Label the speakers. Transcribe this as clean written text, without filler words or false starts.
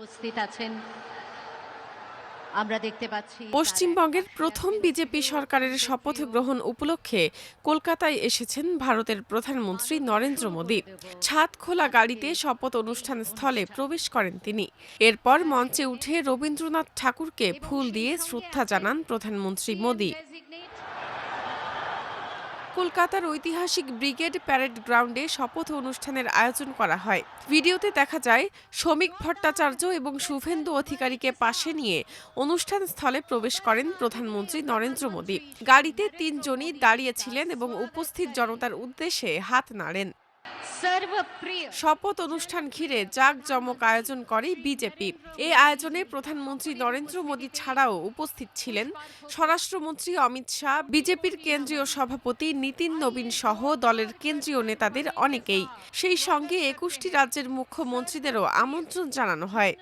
Speaker 1: উপস্থিত আছেন আমরা দেখতে পাচ্ছি।
Speaker 2: পশ্চিমবঙ্গের প্রথম বিজেপি সরকারের শপথ গ্রহণ উপলক্ষে কলকাতায় এসেছেন ভারতের প্রধানমন্ত্রী নরেন্দ্র মোদী। ছাদ খোলা গাড়িতে শপথ অনুষ্ঠান স্থলে প্রবেশ করেন তিনি। এরপর মঞ্চে উঠে রবীন্দ্রনাথ ঠাকুরকে ফুল দিয়ে শ্রদ্ধা জানান প্রধানমন্ত্রী মোদী। কলকাতার ঐতিহাসিক ব্রিগেড প্যারেড গ্রাউন্ডে শপথ অনুষ্ঠানের আয়োজন করা হয়। ভিডিওতে দেখা যায় শ্রমিক ভট্টাচার্য এবং শুভেন্দু অধিকারীকে পাশে নিয়ে অনুষ্ঠান স্থলে প্রবেশ করেন প্রধানমন্ত্রী নরেন্দ্র মোদী। গাড়িতে ৩ জনই দাঁড়িয়েছিলেন এবং উপস্থিত জনতার উদ্দেশ্যে হাত নাড়েন। শপথ অনুষ্ঠান ঘিরে জাঁকজমক আয়োজন করে বিজেপি। এই আয়োজনে প্রধানমন্ত্রী নরেন্দ্র মোদী ছাড়াও উপস্থিত ছিলেন স্বরাষ্ট্রমন্ত্রী অমিত শাহ, বিজেপির কেন্দ্রীয় সভাপতি নীতিন নবীন সহ দলের কেন্দ্রীয় নেতাদের অনেকেই। সেই সঙ্গে ২১টি রাজ্যের মুখ্যমন্ত্রীদেরও আমন্ত্রণ জানানো হয়।